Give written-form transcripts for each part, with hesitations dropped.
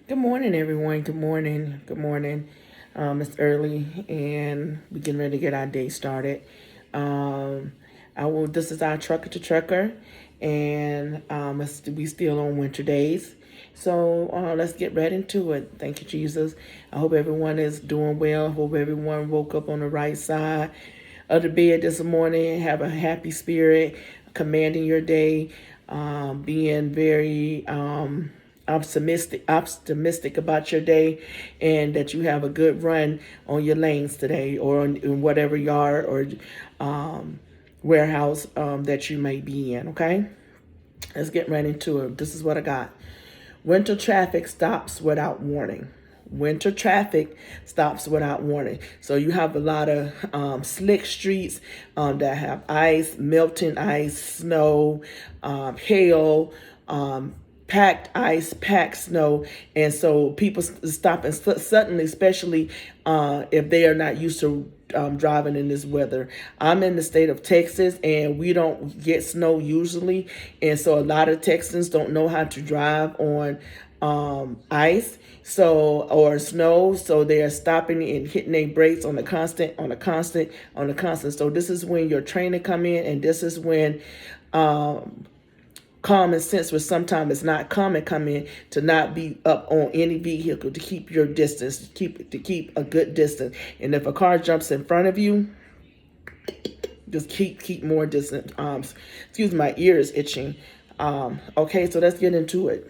Good morning, everyone. Good morning. Good morning. It's early, and we're getting ready to get our day started. Um, I will. This is our trucker to trucker, and we still on winter days. So let's get right into it. Thank you, Jesus. I hope everyone is doing well. I hope everyone woke up on the right side of the bed this morning. Have a happy spirit, commanding your day, being very optimistic about your day, and that you have a good run on your lanes today, or in whatever yard or warehouse that you may be in. Okay, let's get right into it. This is what I got. Winter traffic stops without warning. Winter traffic stops without warning. So you have a lot of slick streets that have ice, melting ice, snow, hail, packed ice, packed snow, and so people stop and suddenly, especially if they are not used to driving in this weather. I'm in the state of Texas, and we don't get snow usually, and so a lot of Texans don't know how to drive on ice, so or snow, so they are stopping and hitting their brakes on the constant. So this is when your training come in, and this is when common sense, which sometimes it's not common, come in to not be up on any vehicle, to keep your distance, to keep a good distance. And if a car jumps in front of you, just keep more distance. Excuse me, my ear is itching. Okay, so let's get into it.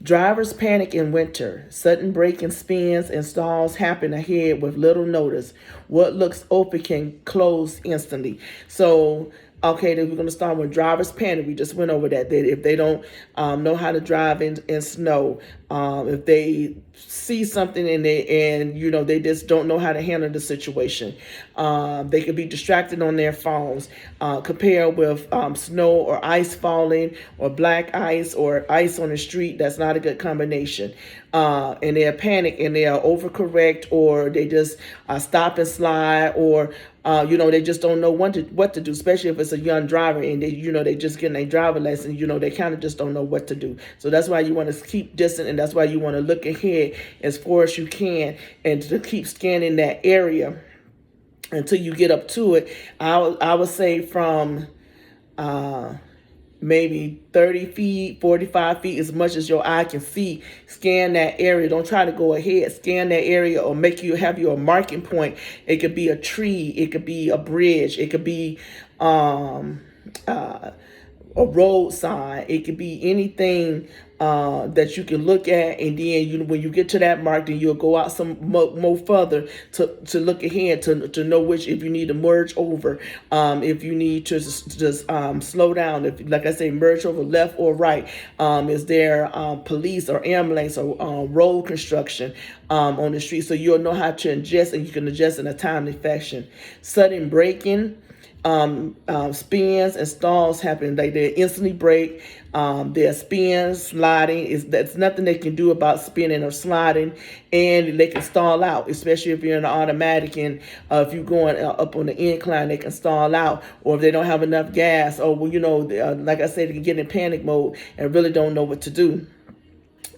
Drivers panic in winter. Sudden braking spins and stalls happen ahead with little notice. What looks open can close instantly. So, okay, then we're going to start with drivers panic. We just went over that. If they don't know how to drive in snow, if they see something and they just don't know how to handle the situation, they could be distracted on their phones. Compared with snow or ice falling, or black ice or ice on the street, that's not a good combination. And they'll panic and they'll overcorrect, or they just stop and slide, or they just don't know what to do, especially if it's a young driver and they just getting a driver lesson. They kind of just don't know what to do. So that's why you want to keep distant, and that's why you want to look ahead as far as you can, and to keep scanning that area until you get up to it. I would say from maybe 30 feet, 45 feet, as much as your eye can see. Scan that area. Don't try to go ahead. Scan that area, or have you a marking point. It could be a tree. It could be a bridge. It could be a road sign. It could be anything that you can look at, and then when you get to that mark, then you'll go out some more further to look ahead to know which, if you need to merge over, if you need to just slow down, if, like I say, merge over left or right. Is there police or ambulance or road construction on the street? So you'll know how to adjust, and you can adjust in a timely fashion. Sudden braking, spins and stalls happen. They instantly break. Their spins, sliding, that's nothing they can do about spinning or sliding, and they can stall out, especially if you're in an automatic, and if you're going up on the incline, they can stall out, or if they don't have enough gas, or like I said, they can get in panic mode and really don't know what to do.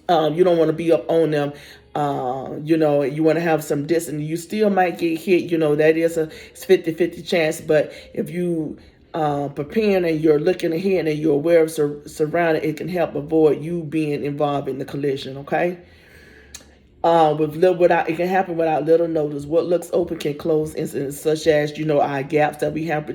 You don't want to be up on them. You want to have some distance. You still might get hit. That is a 50-50 chance. But if you preparing and you're looking ahead and you're aware of surrounding, it can help avoid you being involved in the collision. Okay. It can happen without little notice. What looks open can close incidents, such as our gaps that we have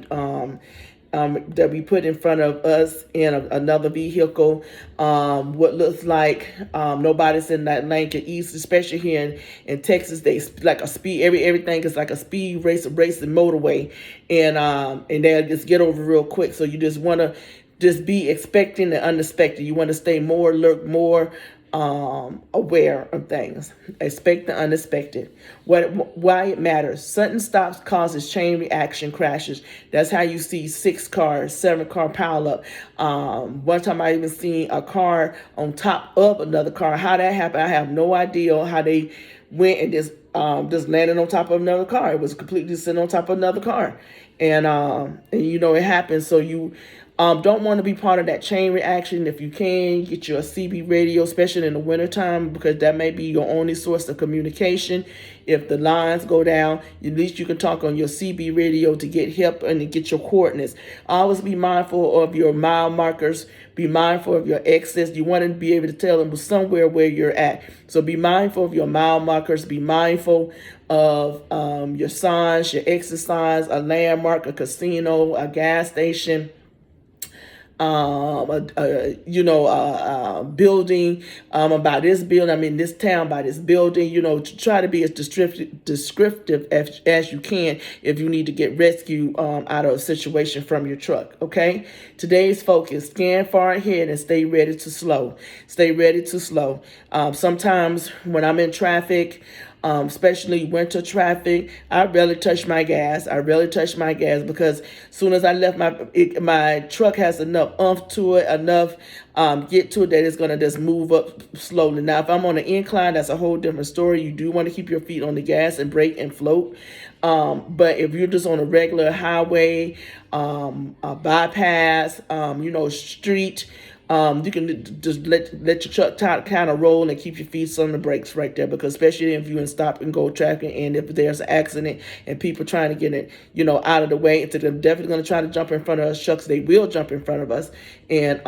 that we put in front of us in another vehicle. What looks like nobody's in that lane can east, especially here in Texas. They like a speed. Everything is like a speed racing motorway, and they'll just get over real quick. So you just want to just be expecting the unexpected. You want to stay more alert, more aware of things. Expect the unexpected. Why it matters. Sudden stops causes chain reaction crashes. That's how you see 6 cars, 7 car pile up. One time I even seen a car on top of another car. How that happened, I have no idea. How they went and just landed on top of another car. It was completely sitting on top of another car, and it happened. So you Don't want to be part of that chain reaction. If you can, get you a CB radio, especially in the wintertime, because that may be your only source of communication. If the lines go down, at least you can talk on your CB radio to get help and to get your coordinates. Always be mindful of your mile markers. Be mindful of your exits. You want to be able to tell them somewhere where you're at. So be mindful of your mile markers. Be mindful of your signs, your exit signs, a landmark, a casino, a gas station, building, about this building, this town by this building, to try to be as descriptive as you can if you need to get rescue out of a situation from your truck, okay? Today's focus, scan far ahead and stay ready to slow. Stay ready to slow. Sometimes when I'm in traffic, especially winter traffic, I rarely touch my gas. Because as soon as I left my truck has enough oomph to it, enough get to it that it's going to just move up slowly. Now, if I'm on an incline, that's a whole different story. You do want to keep your feet on the gas and brake and float. But if you're just on a regular highway, a bypass, street, you can just let your truck kind of roll and keep your feet on the brakes right there, because especially if you're in stop and go traffic, and if there's an accident and people trying to get it, out of the way, they're definitely going to try to jump in front of us. Trucks, they will jump in front of us. And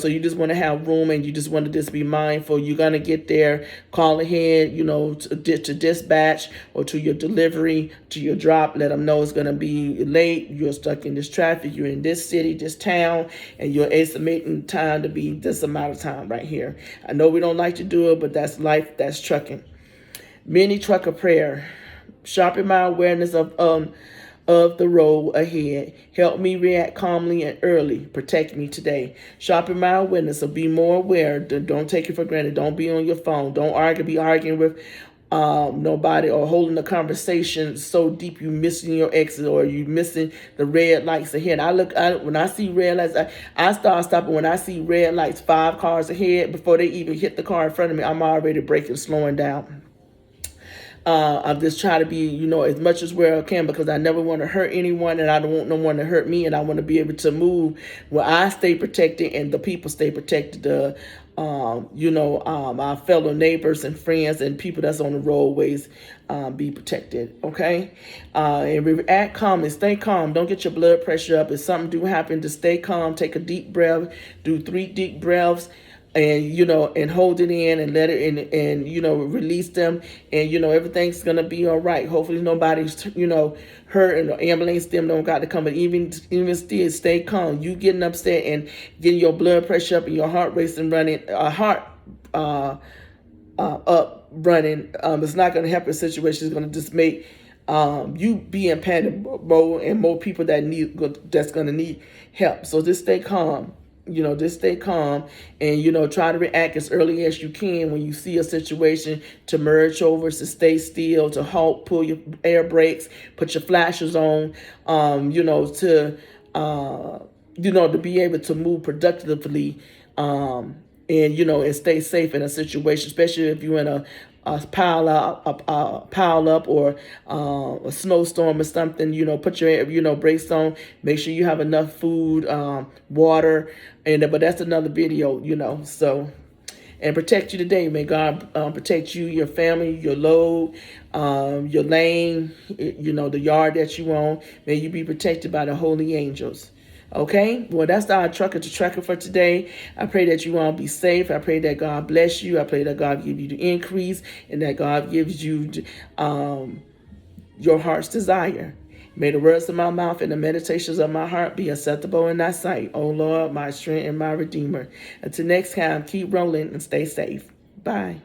so you just want to have room, and you just want to just be mindful. You're going to get there, call ahead, to dispatch or to your delivery, to your drop. Let them know it's going to be late. You're stuck in this traffic. You're in this city, this town, and you're estimating time to be this amount of time right here. I know we don't like to do it, but that's life. That's trucking. Mini trucker prayer. Sharpen my awareness of the road ahead. Help me react calmly and early. Protect me today. Sharpen my awareness, so be more aware. Don't take it for granted. Don't be on your phone. Don't be arguing with nobody, or holding a conversation so deep you missing your exit, or you missing the red lights ahead. When I see red lights, I start stopping. When I see red lights 5 cars ahead, before they even hit the car in front of me, I'm already braking, slowing down. I'm just trying to be, as much as where I can, because I never want to hurt anyone, and I don't want no one to hurt me, and I want to be able to move where I stay protected and the people stay protected. Our fellow neighbors and friends and people that's on the roadways be protected, okay? And react calmly, stay calm. Don't get your blood pressure up. If something do happen, to stay calm. Take a deep breath. Do 3 deep breaths. And hold it in and let it and release them, and everything's gonna be all right. Hopefully nobody's hurt, and the ambulance them don't got to come. But even still, stay calm. You getting upset and getting your blood pressure up and your heart racing, running, up running, it's not gonna help your situation. It's gonna just make you be in panic mode, and more people that's gonna need help. So just stay calm. Just stay calm, and, try to react as early as you can when you see a situation, to merge over, to stay still, to halt, pull your air brakes, put your flashers on, to be able to move productively, and stay safe in a situation, especially if you're in a pile up, or a snowstorm or something. Put your brakes on. Make sure you have enough food, water, but that's another video. So, and protect you today. May God protect you, your family, your load, your lane, the yard that you own. May you be protected by the holy angels. Okay, well, that's our Trucker to Trucker for today. I pray that you all be safe. I pray that God bless you. I pray that God give you the increase, and that God gives you your heart's desire. May the words of my mouth and the meditations of my heart be acceptable in thy sight, O Lord, my strength and my redeemer. Until next time, keep rolling and stay safe. Bye.